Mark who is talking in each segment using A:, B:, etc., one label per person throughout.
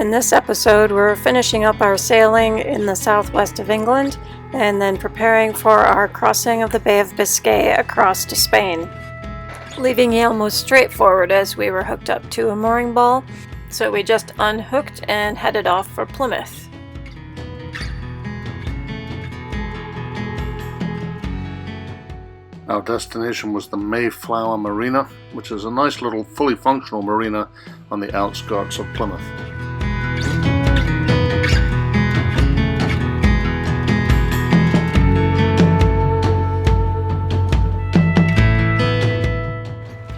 A: In this episode, we're finishing up our sailing in the southwest of England and then preparing for our crossing of the Bay of Biscay across to Spain. Leaving Yale was straightforward as we were hooked up to a mooring ball, so we just unhooked and headed off for Plymouth.
B: Our destination was the Mayflower Marina, which is a nice little fully functional marina on the outskirts of Plymouth.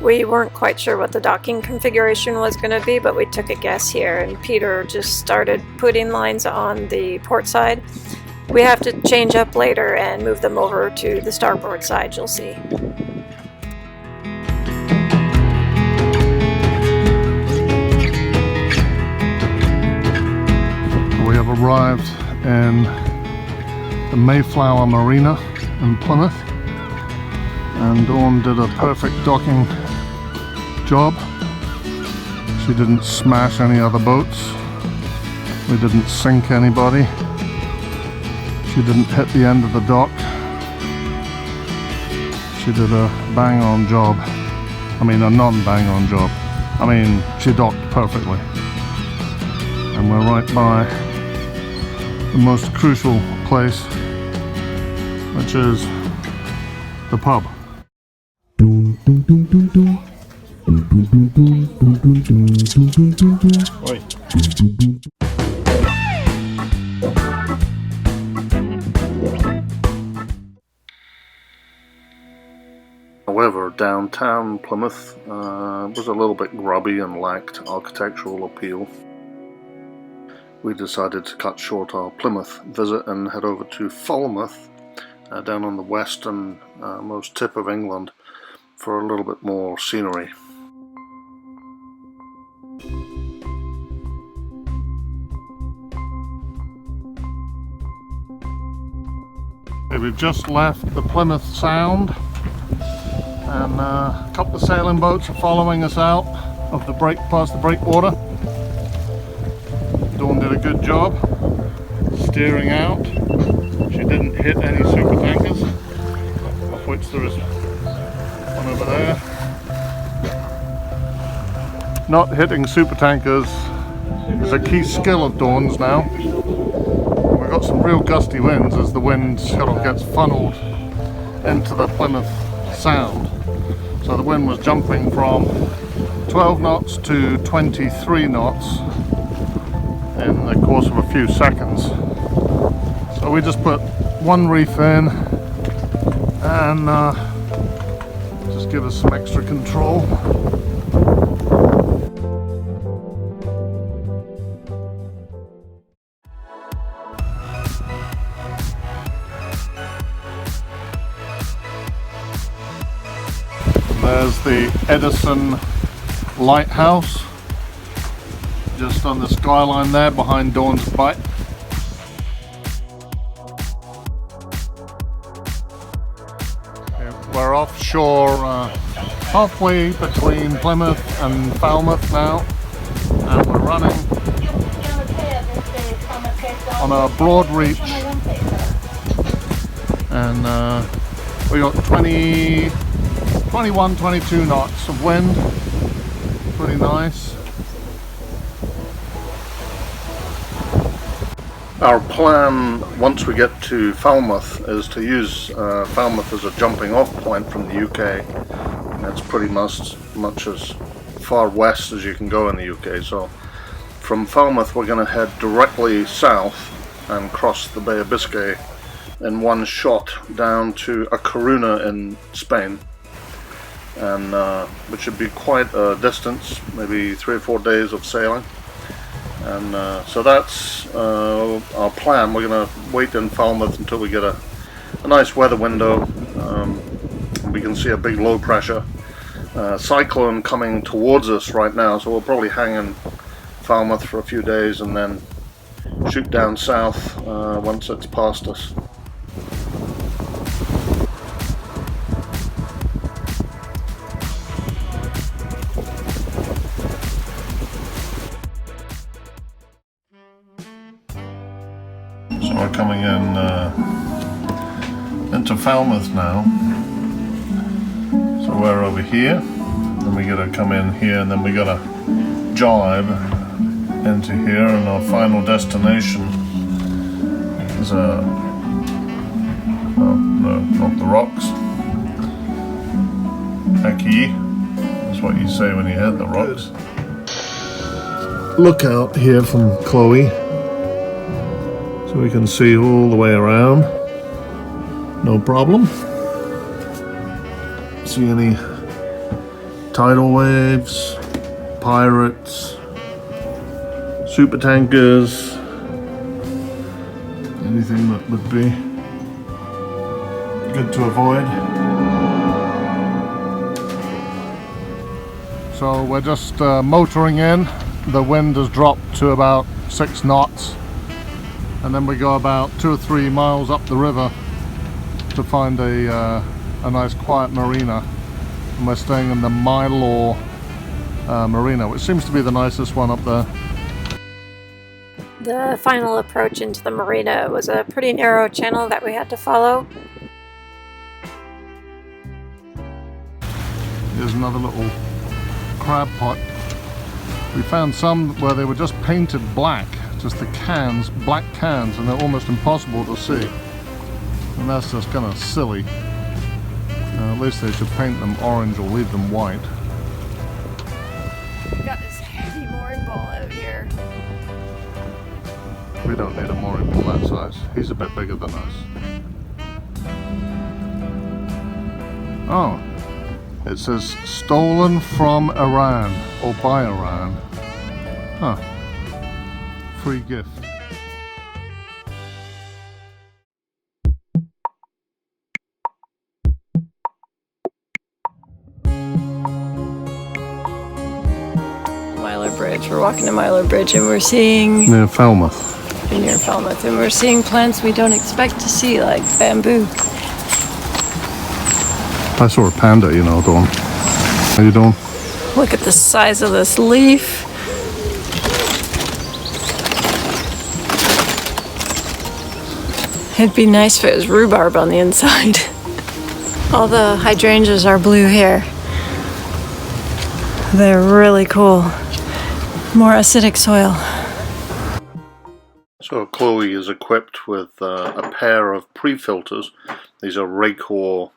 A: We weren't quite sure what the docking configuration was going to be, but we took a guess here, and Peter just started putting lines on the port side. We have to change up later and move them over to the starboard side, you'll see.
B: We have arrived in the Mayflower Marina in Plymouth, and Dawn did a perfect docking job. She didn't smash any other boats. We didn't sink anybody. She didn't hit the end of the dock. She did a bang-on job. I mean, a non-bang-on job. I mean, she docked perfectly. And we're right by the most crucial place, which is the pub. Oi. However, downtown Plymouth was a little bit grubby and lacked architectural appeal. We decided to cut short our Plymouth visit and head over to Falmouth, down on the western most tip of England, for a little bit more scenery. We've just left the Plymouth Sound, and a couple of sailing boats are following us out of the past the breakwater. Dawn did a good job steering out. She didn't hit any super tankers, of which there is one over there. Not hitting super tankers is a key skill of Dawn's now. We've got some real gusty winds as the wind sort of gets funneled into the Plymouth Sound. So the wind was jumping from 12 knots to 23 knots in the course of a few seconds. So we just put one reef in and just give us some extra control. There's the Edison Lighthouse, just on the skyline there behind Dawn's Bight. We're offshore, halfway between Plymouth and Falmouth now, and we're running on a broad reach, and we got 21, 22 knots of wind, pretty nice. Our plan, once we get to Falmouth, is to use Falmouth as a jumping off point from the UK. And that's pretty much as far west as you can go in the UK. So from Falmouth we're going to head directly south and cross the Bay of Biscay in one shot down to A Coruña in Spain. And which should be quite a distance, maybe 3 or 4 days of sailing. And so that's our plan. We're going to wait in Falmouth until we get a nice weather window. We can see a big low pressure cyclone coming towards us right now, so we'll probably hang in Falmouth for a few days and then shoot down south once it's past us. to Falmouth now. So we're over here, and we gotta come in here, and then we gotta jibe into here, and our final destination is no, not the rocks. Aki, that's what you say when you hit the rocks. Look out here from Chloe, so we can see all the way around. No problem. See any tidal waves, pirates, super tankers, anything that would be good to avoid. So we're just motoring in. The wind has dropped to about 6 knots, and then we go about 2 or 3 miles up the river to find a nice quiet marina, and we're staying in the Mylor Marina, which seems to be the nicest one up there.
A: The final approach into the marina was a pretty narrow channel that we had to follow.
B: Here's another little crab pot. We found some where they were just painted black, just the cans, black cans, and they're almost impossible to see. And that's just kind of silly. At least they should paint them orange or leave them white.
A: We've got this heavy mooring ball out here.
B: We don't need a mooring ball that size. He's a bit bigger than us. Oh, it says stolen from Iran, or by Iran. Huh. Free gift.
A: Mylor Bridge. We're walking to Mylor Bridge and we're seeing...
B: Near Falmouth.
A: Near Falmouth. And we're seeing plants we don't expect to see, like bamboo.
B: I saw a panda, you know, going. How you doing?
A: Look at the size of this leaf. It'd be nice if it was rhubarb on the inside. All the hydrangeas are blue here. They're really cool. More acidic soil.
B: So Chloe is equipped with a pair of pre-filters. These are Raycor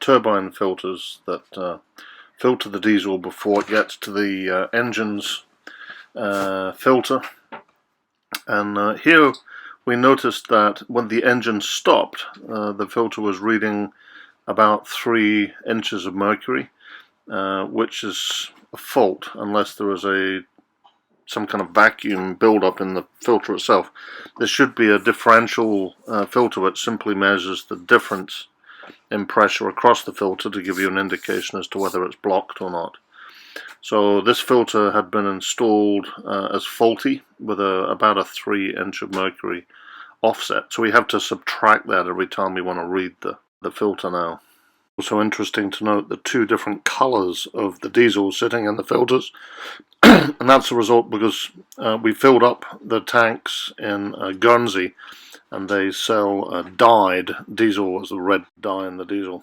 B: turbine filters that filter the diesel before it gets to the engine's filter. And here we noticed that when the engine stopped, the filter was reading about 3 inches of mercury, which is a fault unless there is some kind of vacuum buildup in the filter itself. There should be a differential filter which simply measures the difference in pressure across the filter to give you an indication as to whether it's blocked or not. So this filter had been installed as faulty with about a 3 inch of mercury offset. So we have to subtract that every time we want to read the filter now. Also interesting to note the 2 different colours of the diesel sitting in the filters. And that's a result because we filled up the tanks in Guernsey, and they sell dyed diesel as the red dye in the diesel.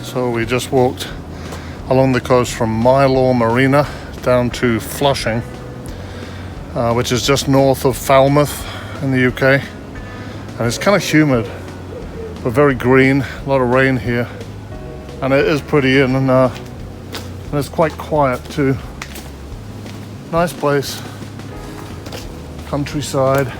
B: So we just walked along the coast from Mayflower Marina down to Flushing, which is just north of Falmouth in the UK. And it's kind of humid, but very green, a lot of rain here. And it is pretty in, and it's quite quiet too. Nice place, countryside.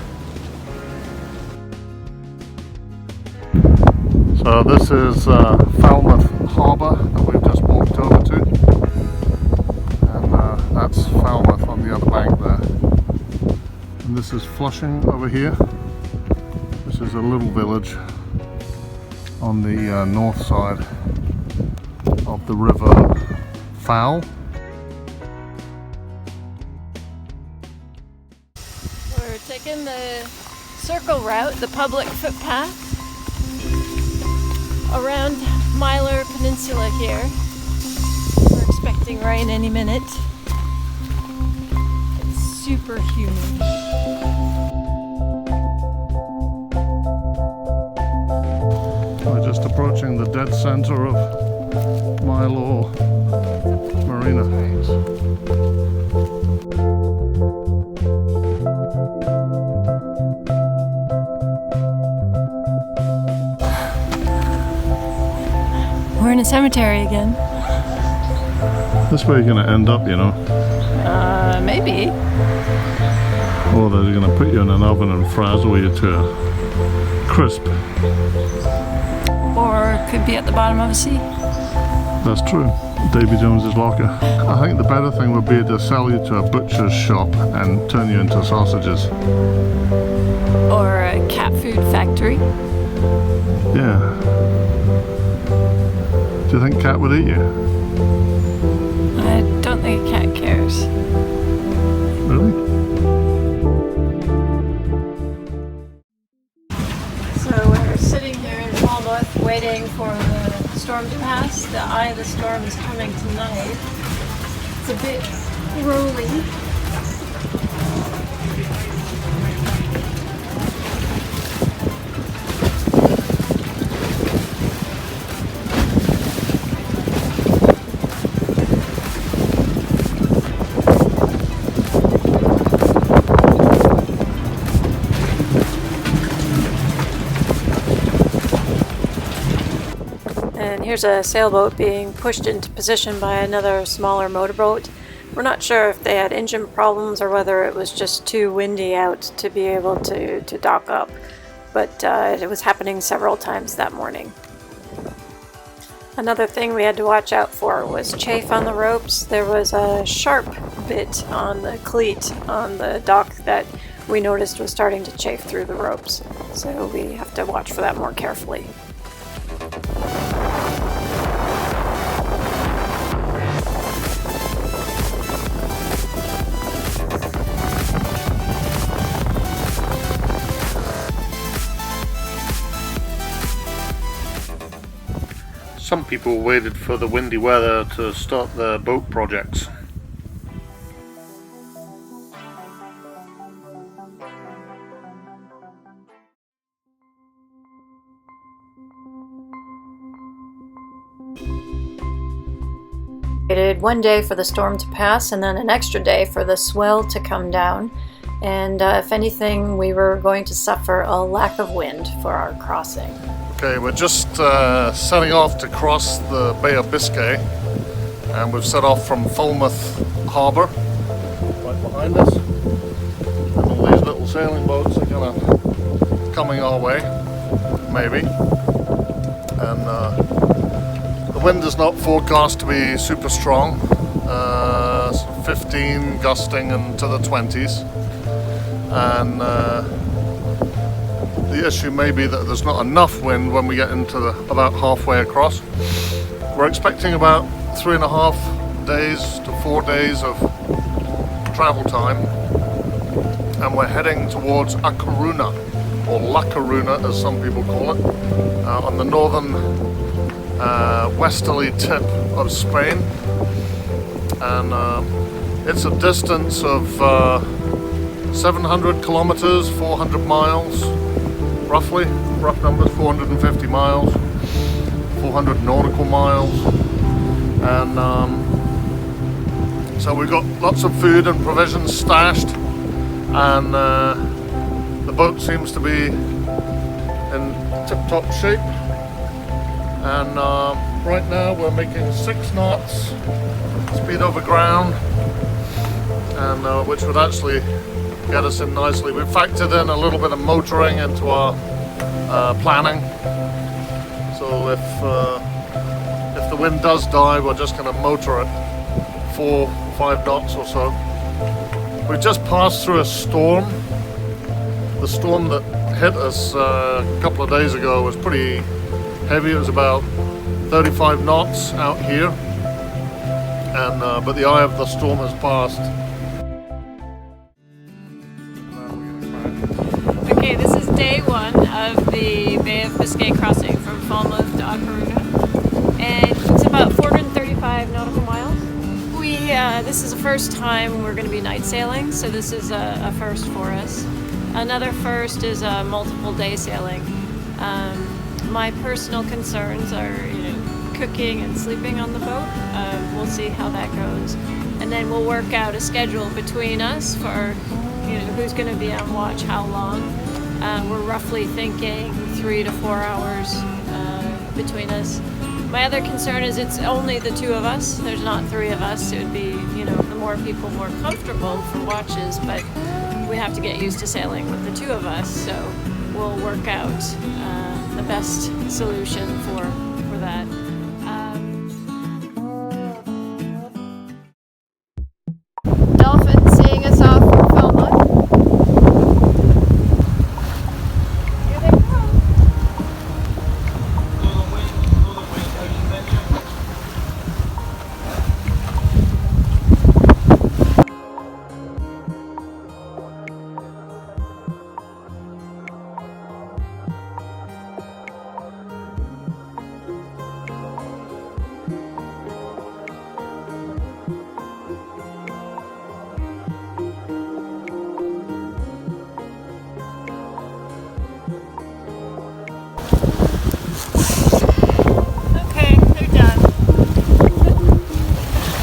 B: So this is Falmouth Harbour that we've just walked over to. And that's Falmouth on the other bank there. And this is Flushing over here. This is a little village on the north side of the river Fowl.
A: We're taking the circle route, the public footpath, around Mylor Peninsula here. We're expecting rain any minute. superhuman.
B: We're just approaching the dead center of Mylor Marina.
A: We're in a cemetery again.
B: This way you're going to end up, you know.
A: Maybe.
B: Or they're going to put you in an oven and frazzle you to a crisp.
A: Or it could be at the bottom of a sea.
B: That's true. Davy Jones's locker. I think the better thing would be to sell you to a butcher's shop and turn you into sausages.
A: Or a cat food factory.
B: Yeah. Do you think cat would eat you?
A: I don't think a cat cares.
B: Really?
A: So we're sitting here in Falmouth waiting for the storm to pass. The eye of the storm is coming tonight. It's a bit rolly. And here's a sailboat being pushed into position by another smaller motorboat. We're not sure if they had engine problems or whether it was just too windy out to be able to dock up, but it was happening several times that morning. Another thing we had to watch out for was chafe on the ropes. There was a sharp bit on the cleat on the dock that we noticed was starting to chafe through the ropes, so we have to watch for that more carefully.
B: Some people waited for the windy weather to start their boat projects.
A: Waited one day for the storm to pass and then an extra day for the swell to come down, and if anything we were going to suffer a lack of wind for our crossing.
B: Okay, we're just setting off to cross the Bay of Biscay, and we've set off from Falmouth Harbour, right behind us, and all these little sailing boats are kind of coming our way, maybe, and the wind is not forecast to be super strong, 15 gusting into the 20s, and the issue may be that there's not enough wind when we get into about halfway across. We're expecting about 3.5 days to 4 days of travel time, and we're heading towards A Coruña, or La Coruña as some people call it, on the northern westerly tip of Spain, and it's a distance of 700 kilometers, 400 miles roughly, rough numbers, 450 miles, 400 nautical miles, and so we've got lots of food and provisions stashed, and the boat seems to be in tip-top shape, and right now we're making 6 knots speed over ground, and which would actually get us in nicely. We've factored in a little bit of motoring into our planning, so if the wind does die, we're just going to motor it 4 or 5 knots or so. We just passed through a storm. The storm that hit us a couple of days ago was pretty heavy. It was about 35 knots out here, and but the eye of the storm has passed.
A: Okay, this is day 1 of the Bay of Biscay crossing from Falmouth to A Coruña, and it's about 435 nautical miles. We this is the first time we're going to be night sailing, so this is a first for us. Another first is a multiple day sailing. My personal concerns are, cooking and sleeping on the boat. We'll see how that goes, and then we'll work out a schedule between us for, who's going to be on watch, how long. We're roughly thinking 3 to 4 hours between us. My other concern is it's only the two of us. There's not three of us. It would be, the more people, more comfortable for watches, but we have to get used to sailing with the two of us, so we'll work out the best solution for that. Dolphin seeing us off from Falmouth. Here they come.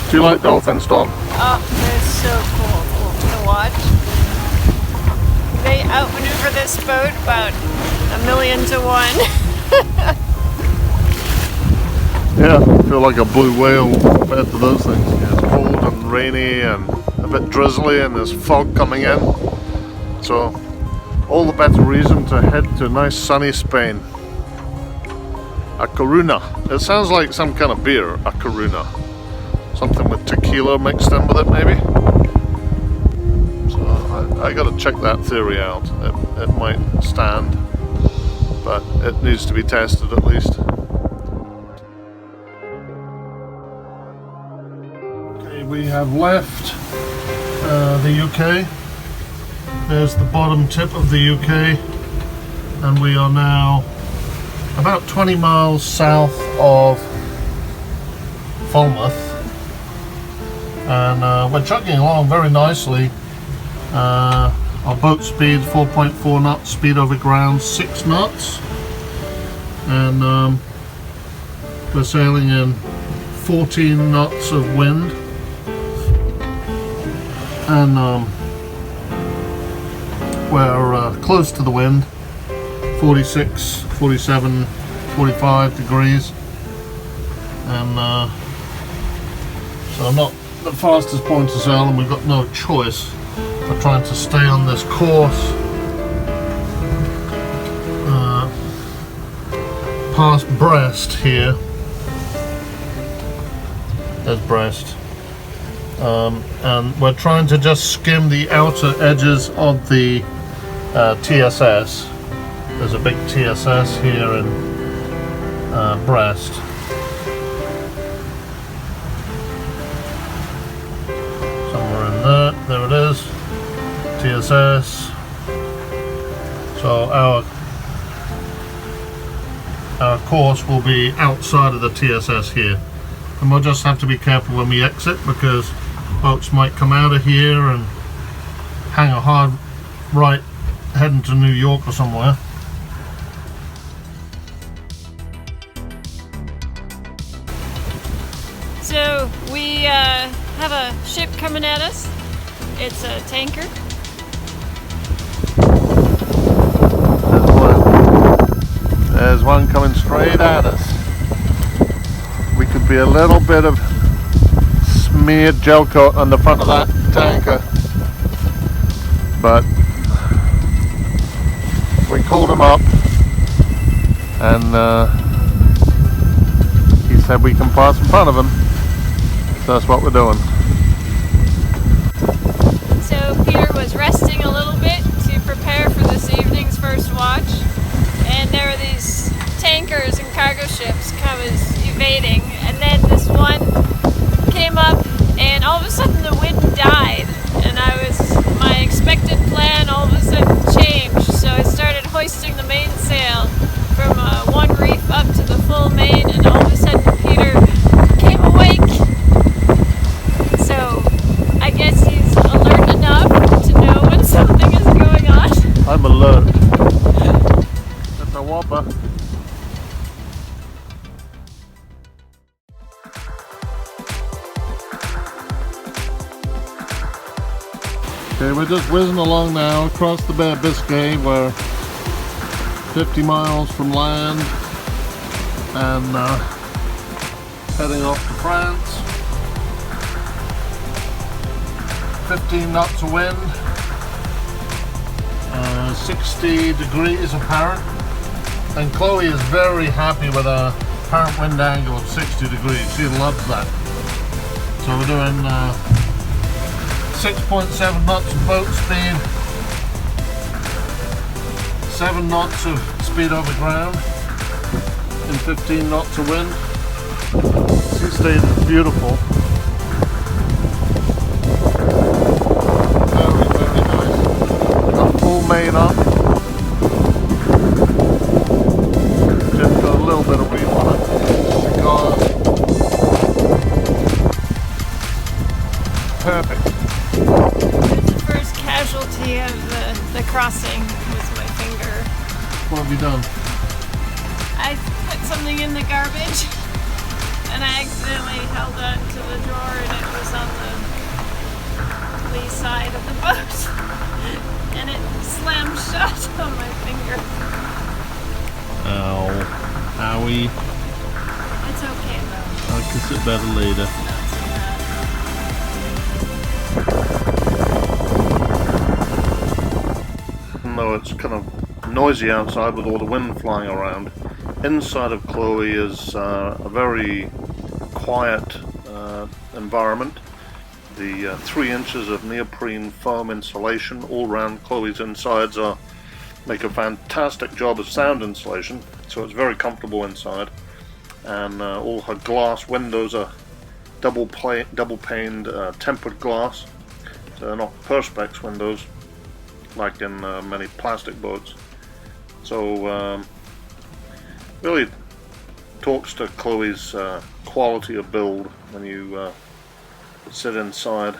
B: Do you like dolphins, Don?
A: Oh, they're so cool to watch. They outmaneuver this boat about 1,000,000 to 1.
B: Yeah, I feel like a blue whale compared to those things. Yeah, it's cold and rainy and a bit drizzly and there's fog coming in. So, all the better reason to head to nice sunny Spain. A Coruña. It sounds like some kind of beer, a Coruña. Something with tequila mixed in with it, maybe. So I got to check that theory out. It might stand, but it needs to be tested at least. Okay, we have left the UK. There's the bottom tip of the UK, and we are now about 20 miles south of Falmouth. And we're chugging along very nicely. Our boat speed 4.4 knots, speed over ground 6 knots, and we're sailing in 14 knots of wind, and we're close to the wind, 46, 47, 45 degrees, and so I'm not the fastest point to sail, and we've got no choice. We're trying to stay on this course past Brest here. There's Brest, and we're trying to just skim the outer edges of the TSS. There's a big TSS here in Brest. There it is, TSS. So our course will be outside of the TSS here, and we'll just have to be careful when we exit, because boats might come out of here and hang a hard right heading to New York or somewhere.
A: So we have a ship coming at us. It's a tanker.
B: There's one coming straight at us. We could be a little bit of smeared gel coat on the front of that tanker, but we called him up, and he said we can pass in front of him, so that's what we're doing.
A: So Peter was resting a little bit to prepare for this evening's first watch, and there were these tankers and cargo ships evading, and then this one came up, and all of a sudden the wind died, and my expected plan all of a sudden changed, so I started hoisting the mainsail from one reef up to the full main, and all of a sudden Peter became awake. So
B: we're just whizzing along now across the Bay of Biscay. We're 50 miles from land and heading off to France. 15 knots of wind, 60 degrees apparent, and Chloe is very happy with our apparent wind angle of 60 degrees. She loves that. So we're doing 6.7 knots of boat speed, 7 knots of speed over ground, and 15 knots of wind. Sea state is beautiful. Very, very nice. Got full made up. Just got a little bit of reef on it because perfect.
A: That's the first casualty of the crossing was my finger.
B: What have you done?
A: I put something in the garbage and I accidentally held on to the drawer and it was on the lee side of the boat and it slammed shut on my finger.
B: Ow. Owie.
A: It's okay though.
B: I'll kiss it better later. Though it's kind of noisy outside with all the wind flying around, inside of Chloe is a very quiet environment. The 3 inches of neoprene foam insulation all around Chloe's insides make a fantastic job of sound insulation, so it's very comfortable inside. And all her glass windows are double paned tempered glass, so they're not perspex windows like in many plastic boats. So really talks to Chloe's quality of build when you sit inside.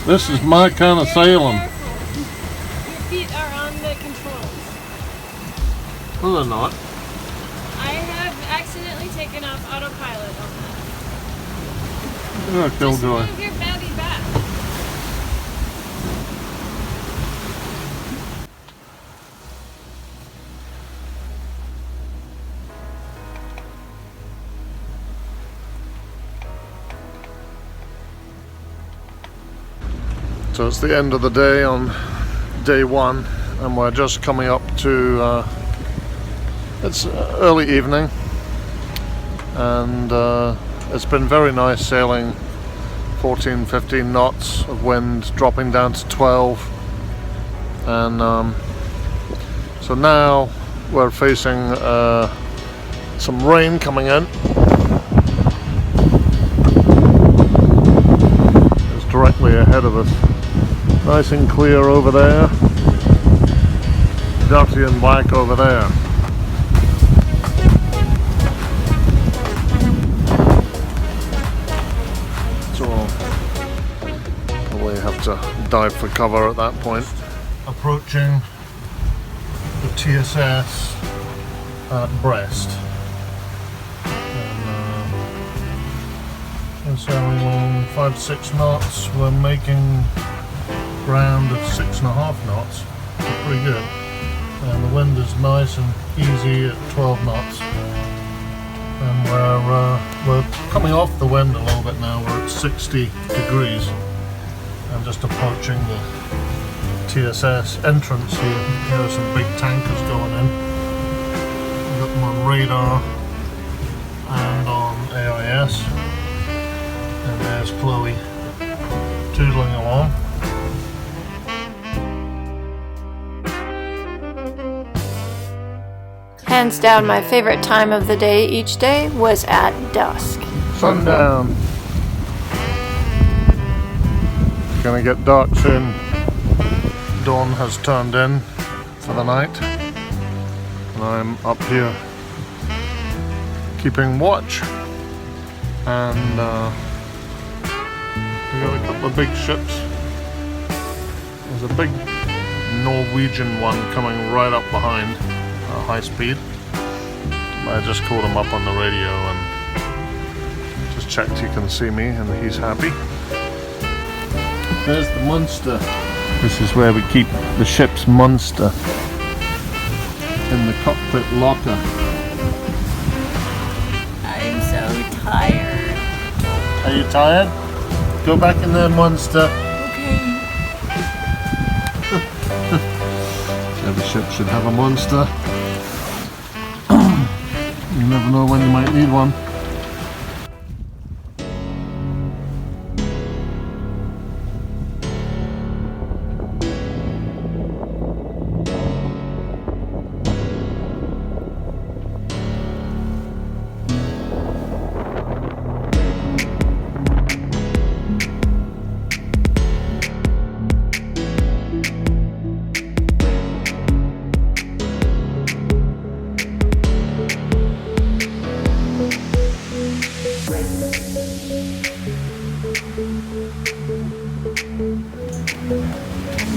B: This is my kind of sailing.
A: Your feet are on the controls.
B: No, they're not.
A: I have accidentally taken off autopilot on that.
B: You're a killjoy.
A: Just move your belly back.
B: So it's the end of the day on day 1, and we're just coming up to it's early evening, and it's been very nice sailing 14-15 knots of wind, dropping down to 12, and so now we're facing some rain coming in. It's directly ahead of us. Nice and clear over there, dirty and black over there. So we'll probably have to dive for cover at that point. Approaching the TSS at Brest. And sailing along 5-6 knots. We're making ground of 6.5 knots, pretty good. and the wind is nice and easy at 12 knots. And we're coming off the wind a little bit now. We're at 60 degrees. I'm just approaching the TSS entrance here. Here are some big tankers going in. We've got them on radar and on AIS. And there's Chloe tootling along.
A: Hands down, my favorite time of the day each day was at dusk.
B: Sundown. Gonna get dark soon. Dawn has turned in for the night, and I'm up here keeping watch. And we got a couple of big ships. There's a big Norwegian one coming right up behind. High speed. I just called him up on the radio and just checked he can see me, and he's happy. There's the Munster. This is where we keep the ship's Munster, in the cockpit locker.
A: I'm so tired.
B: Are you tired? Go back in there, Munster.
A: Okay.
B: Every ship should have a Munster. You never know when you might need one.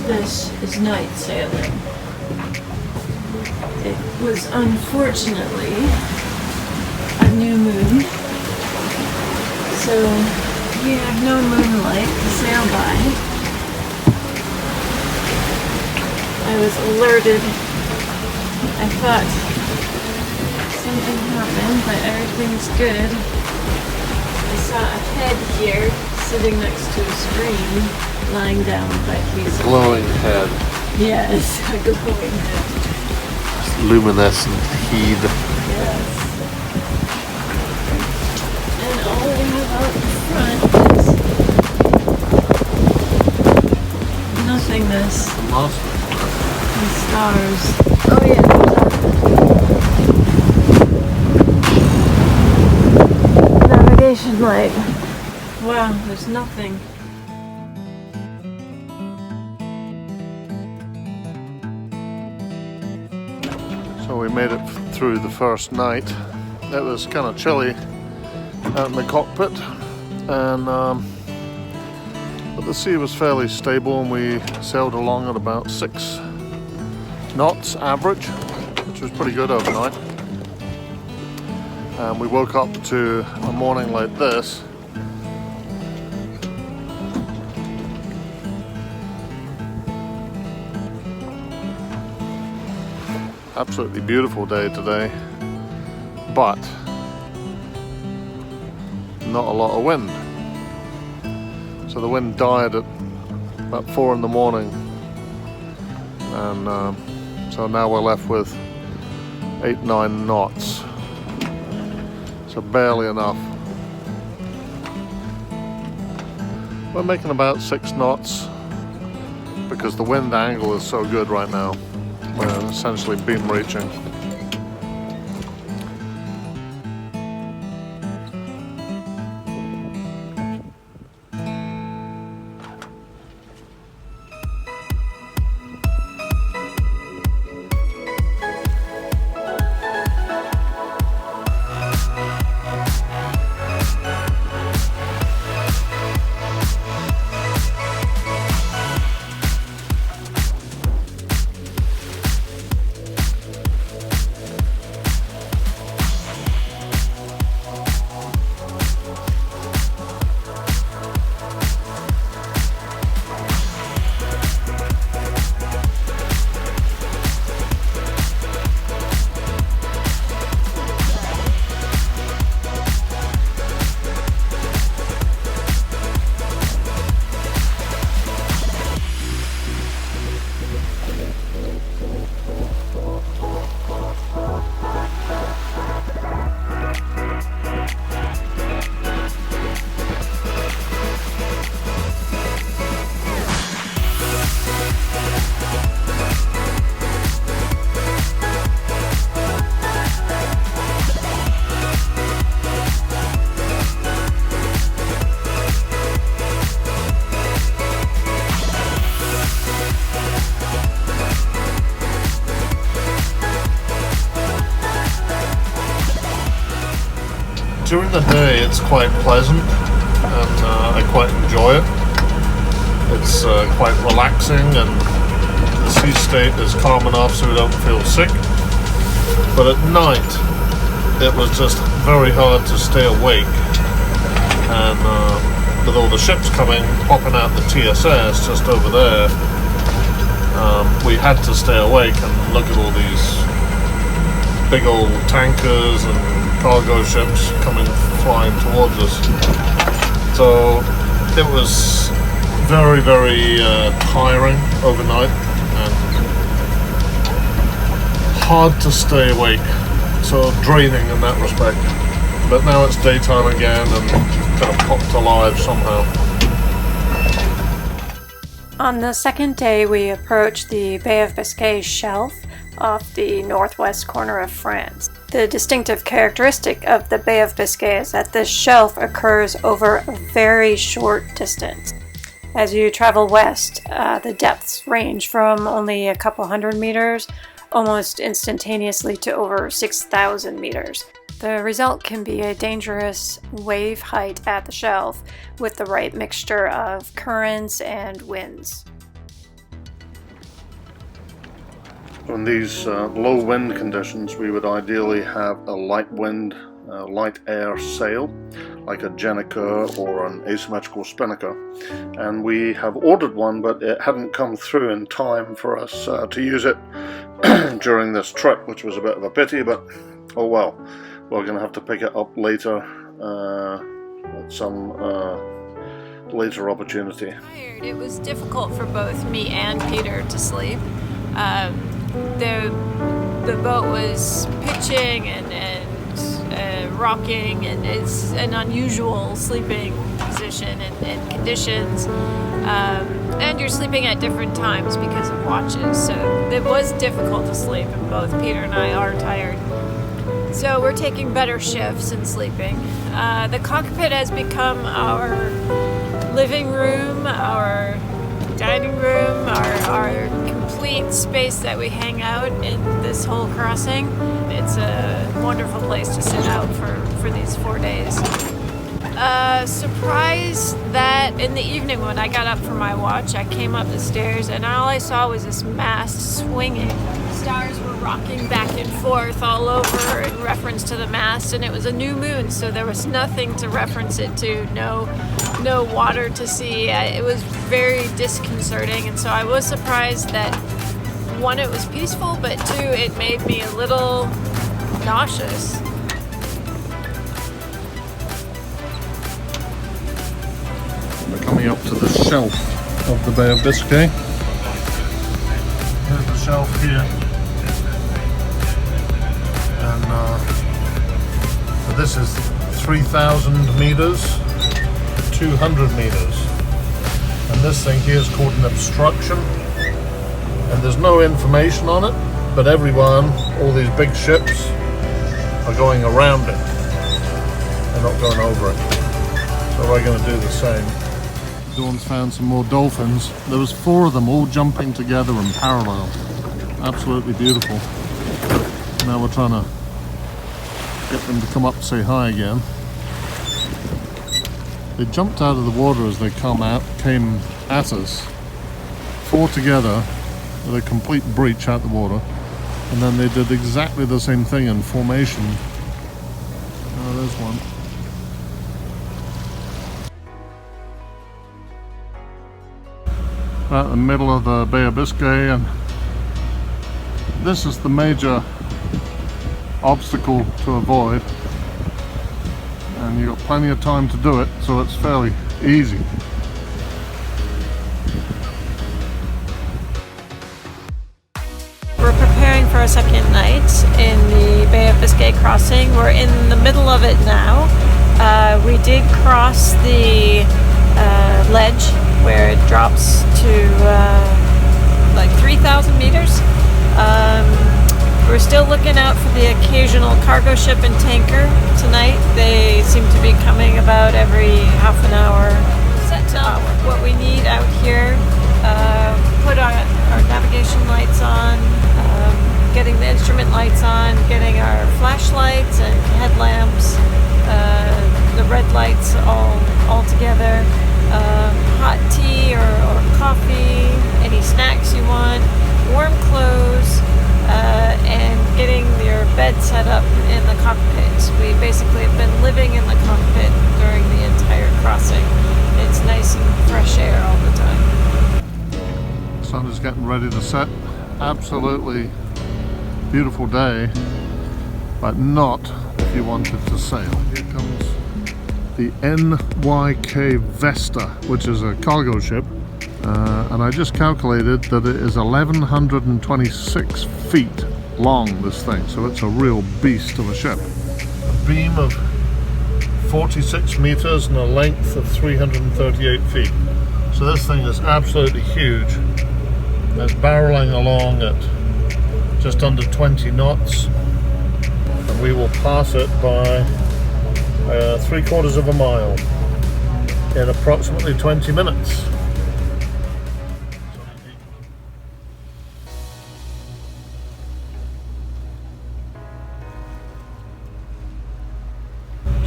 A: This is night sailing. It was unfortunately a new moon, so we have no moonlight to sail by. I was alerted. I thought something happened, but everything's good. I saw a head here sitting next to a screen. Lying down, but he's
B: Glowing head.
A: yes, a glowing head.
B: Luminescent heed.
A: Yes. And all we have out front is nothingness and stars. Oh yeah, navigation light. Wow, there's nothing.
B: So we made it through the first night. It was kind of chilly out in the cockpit, and but the sea was fairly stable, and we sailed along at about 6 knots average, which was pretty good overnight. And we woke up to a morning like this. Absolutely beautiful day today, but not a lot of wind. So the wind died at about 4 in the morning, and so now we're left with 8-9 knots, so barely enough. We're making about 6 knots because the wind angle is so good right now. We're essentially beam reaching. During the day it's quite pleasant and I quite enjoy it. It's quite relaxing and the sea state is calm enough so we don't feel sick. But at night it was just very hard to stay awake, and with all the ships popping out the TSS just over there, we had to stay awake and look at all these big old tankers and cargo ships flying towards us. So it was very, very tiring overnight and hard to stay awake, so draining in that respect. But now it's daytime again and kind of popped alive somehow.
A: On the second day, we approached the Bay of Biscay shelf off the northwest corner of France. The distinctive characteristic of the Bay of Biscay is that this shelf occurs over a very short distance. As you travel west, the depths range from only a couple hundred meters almost instantaneously to over 6,000 meters. The result can be a dangerous wave height at the shelf with the right mixture of currents and winds.
B: In these low wind conditions, we would ideally have a light wind, light air sail, like a Jenniker or an asymmetrical spinnaker. And we have ordered one, but it hadn't come through in time for us to use it during this trip, which was a bit of a pity, but oh well. We're going to have to pick it up later at some later opportunity.
A: It was difficult for both me and Peter to sleep. The boat was pitching and rocking, and it's an unusual sleeping position and conditions. And you're sleeping at different times because of watches, so it was difficult to sleep, and both Peter and I are tired. So we're taking better shifts and sleeping. The cockpit has become our living room, our dining room, our complete space that we hang out in this whole crossing. It's a wonderful place to sit out for these 4 days. Surprised that in the evening when I got up for my watch, I came up the stairs and all I saw was this mast swinging. Stars were rocking back and forth all over in reference to the mast, and it was a new moon, so there was nothing to reference it to, no water to see. It was very disconcerting, and so I was surprised that, one, it was peaceful, but two, it made me a little nauseous.
B: We're coming up to the shelf of the Bay of Biscay. Here's the shelf here. And so this is 3,000 meters to 200 meters. And this thing here is called an obstruction. And there's no information on it, but everyone, all these big ships, are going around it. They're not going over it. So we're going to do the same. Dawn's found some more dolphins. There was 4 of them all jumping together in parallel. Absolutely beautiful. Now we're trying to get them to come up and say hi again. They jumped out of the water as they came at us. 4 together with a complete breach out the water. And then they did exactly the same thing in formation. Oh, there's one. Right in the middle of the Bay of Biscay, and this is the major obstacle to avoid, and you've got plenty of time to do it, so it's fairly easy.
A: We're preparing for a second night in the Bay of Biscay crossing. We're in the middle of it now. We did cross the ledge where it drops to like 3,000 meters. We're still looking out for the occasional cargo ship and tanker tonight. They seem to be coming about every half an hour. Setting up what we need out here, put our navigation lights on, getting the instrument lights on, getting our flashlights and headlamps, snacks you want, warm clothes, and getting your bed set up in the cockpit. We basically have been living in the cockpit during the entire crossing. It's nice and fresh air all the time.
B: Sun is getting ready to set. Absolutely beautiful day, but not if you wanted to sail. Here comes the NYK Vesta, which is a cargo ship, and I just calculated that it is 1,126 feet long, this thing, so it's a real beast of a ship. A beam of 46 meters and a length of 338 feet. So this thing is absolutely huge. It's barreling along at just under 20 knots, and we will pass it by 3/4 of a mile in approximately 20 minutes.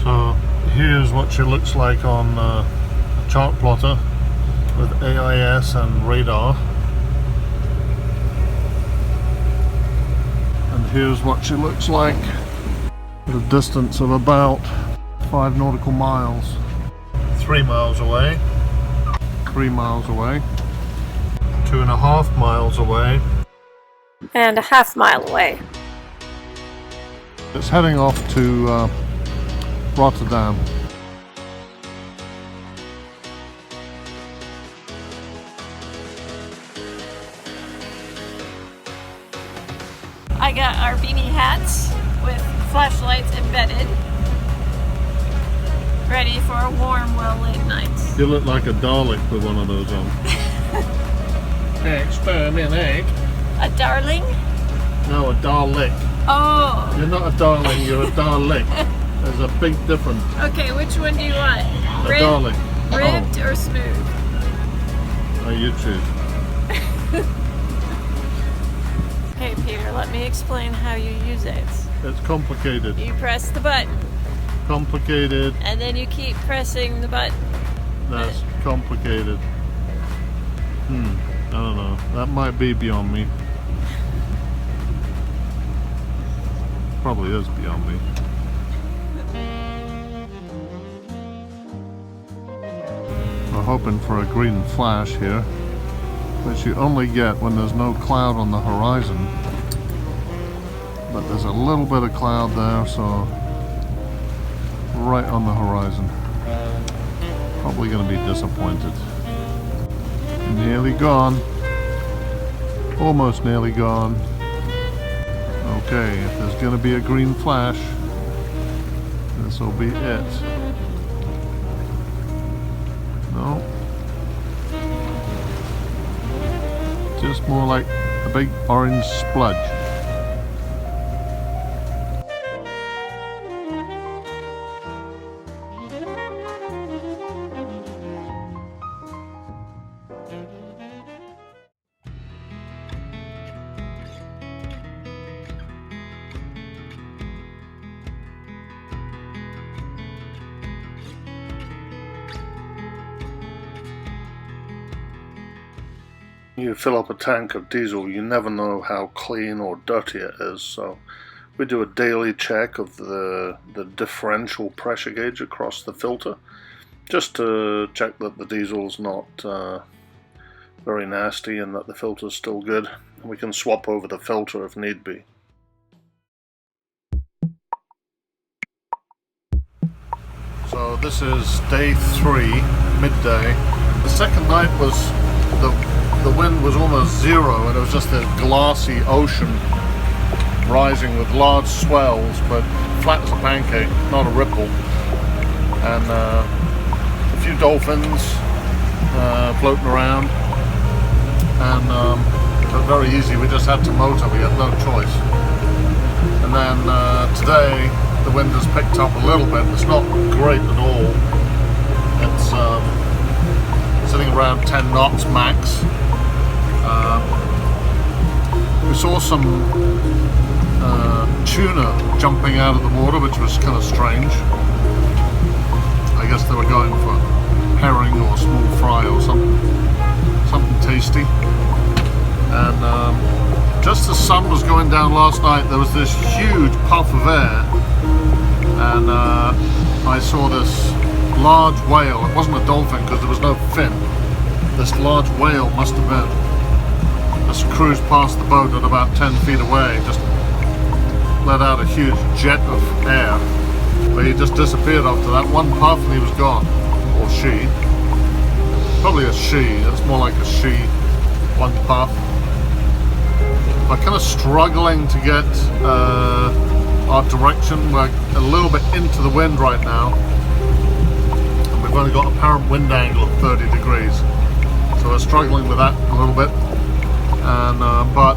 B: So here's what she looks like on a chart plotter with AIS and radar. And here's what she looks like at a distance of about 5 nautical miles. 3 miles away, 3 miles away, 2.5 miles away,
A: and a half mile away.
B: It's heading off to Rotterdam.
A: I got our beanie hats with flashlights embedded, ready for a warm, well-lit night.
B: You look like a Dalek with one of those on. Exterminate.
A: A darling?
B: No, a Dalek.
A: Oh!
B: You're not a darling, you're a Dalek. There's a big difference.
A: Okay, which one do you want?
B: A Dalek.
A: Ribbed or smooth?
B: Oh, you choose.
A: Okay, Peter, let me explain how you use it.
B: It's complicated.
A: You press the button,
B: Complicated.
A: and then you keep pressing the button.
B: That's complicated. I don't know. That might be beyond me. Probably is beyond me. We're hoping for a green flash here, which you only get when there's no cloud on the horizon. But there's a little bit of cloud there, so right on the horizon. Probably going to be disappointed. Nearly gone. Almost nearly gone. Okay, if there's going to be a green flash, this will be it. No. Just more like a big orange spludge. You fill up a tank of diesel, you never know how clean or dirty it is, so we do a daily check of the differential pressure gauge across the filter, just to check that the diesel's not very nasty and that the filter's still good. We can swap over the filter if need be. So this is day 3, midday. The second night was the wind was almost zero, and it was just this glassy ocean rising with large swells, but flat as a pancake, not a ripple. And a few dolphins floating around, and it was very easy. We just had to motor, we had no choice. And then today the wind has picked up a little bit. It's not great at all. It's sitting around 10 knots max. We saw some tuna jumping out of the water, which was kind of strange. I guess they were going for herring or small fry or something tasty. And just as the sun was going down last night, there was this huge puff of air, and I saw this large whale. It wasn't a dolphin because there was no fin. This large whale must have been. Just cruised past the boat at about 10 feet away, just let out a huge jet of air. But he just disappeared after that one puff and he was gone. Or she. Probably a she. It's more like a she. One puff. We're kind of struggling to get our direction. We're a little bit into the wind right now. And we've only got an apparent wind angle of 30 degrees. So we're struggling with that a little bit. And but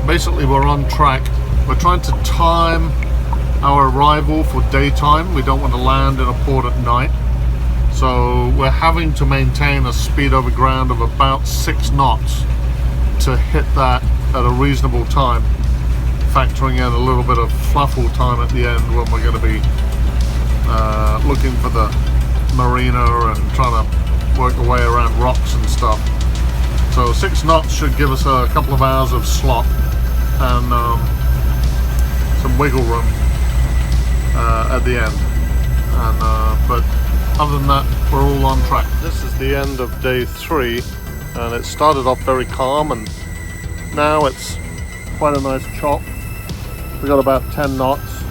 B: basically we're on track. We're trying to time our arrival for daytime. We don't want to land in a port at night. So we're having to maintain a speed over ground of about 6 knots to hit that at a reasonable time, factoring in a little bit of fluffle time at the end when we're going to be looking for the marina and trying to work the way around rocks and stuff. So 6 knots should give us a couple of hours of slop and some wiggle room at the end. And but other than that, we're all on track. This is the end of day 3, and it started off very calm, and now it's quite a nice chop. We got about 10 knots,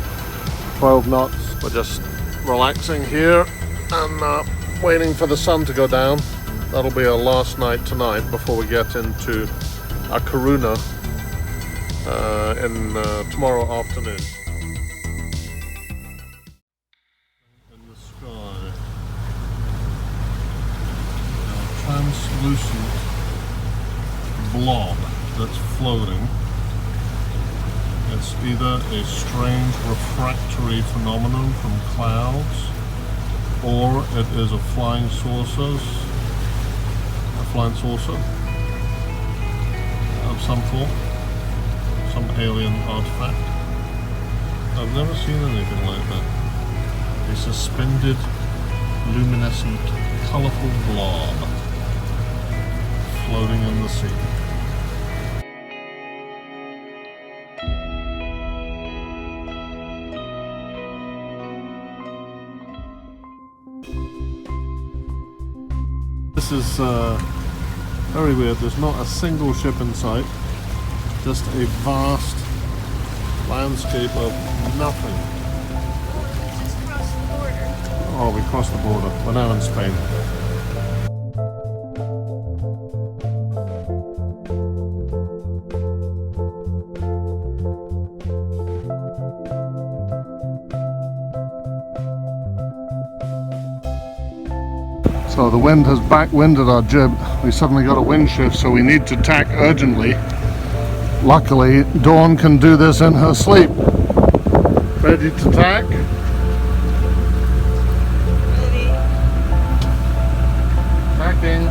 B: 12 knots. We're just relaxing here and waiting for the sun to go down. That'll be our last night tonight before we get into A Coruña in tomorrow afternoon. In the sky, a translucent blob that's floating. It's either a strange refractory phenomenon from clouds, or it is a flying saucer of some form, some alien artifact. I've never seen anything like that. A suspended, luminescent, colourful blob floating in the sea. This is very weird. There's not a single ship in sight, just a vast landscape of nothing.
A: Just crossed the border.
B: Oh, we crossed the border. We're now in Spain. So the wind has backwinded our jib. We suddenly got a wind shift, so we need to tack urgently. Luckily, Dawn can do this in her sleep. Ready to tack?
A: Ready.
B: Tacking.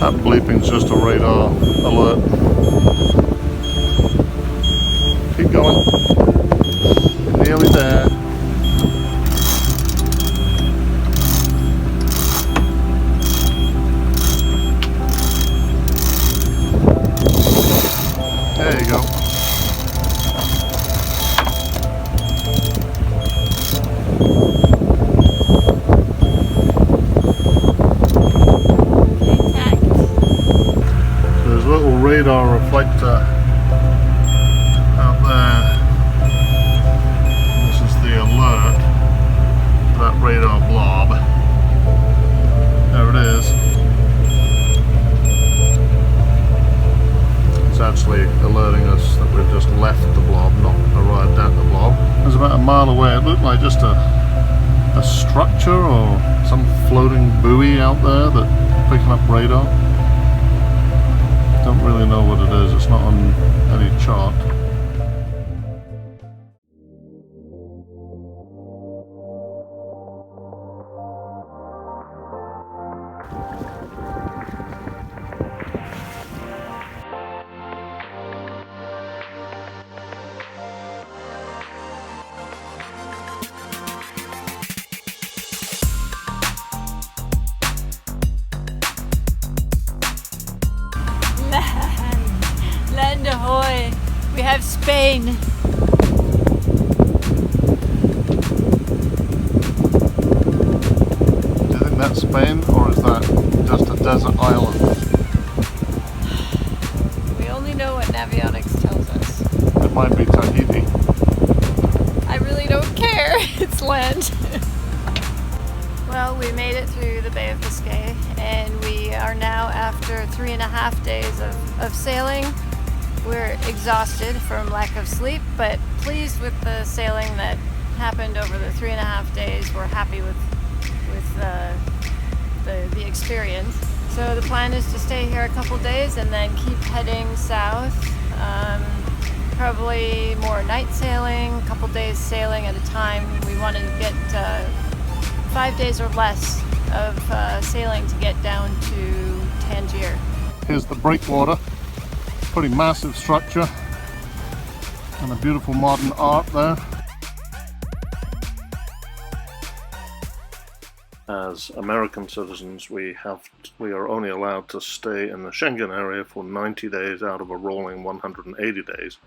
B: That bleeping's just a radar alert. Keep going. Nearly there. There you go. Radar reflector out there. This is the alert for that radar blob. There it is. It's actually alerting us that we've just left the blob, not arrived at the blob. It was about a mile away. It looked like just a structure or some floating buoy out there that's picking up radar. Don't really know what it is, it's not on any chart.
A: have Spain.
B: Do you think that's Spain, or is that just a desert island?
A: We only know what Navionics tells us.
B: It might be Tahiti.
A: I really don't care. It's land. Well, we made it through the Bay of Biscay, and we are now, after 3.5 days of sailing. We're exhausted from lack of sleep, but pleased with the sailing that happened over the 3.5 days. We're happy with the experience. So the plan is to stay here a couple days and then keep heading south. Probably more night sailing, a couple days sailing at a time. We want to get 5 days or less of sailing to get down to Tangier.
B: Here's the breakwater. Pretty massive structure and a beautiful modern art there. As American citizens, we are only allowed to stay in the Schengen area for 90 days out of a rolling 180 days.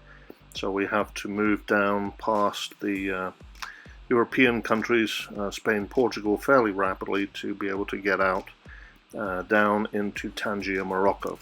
B: So we have to move down past the European countries, Spain, Portugal, fairly rapidly to be able to get out down into Tangier, Morocco.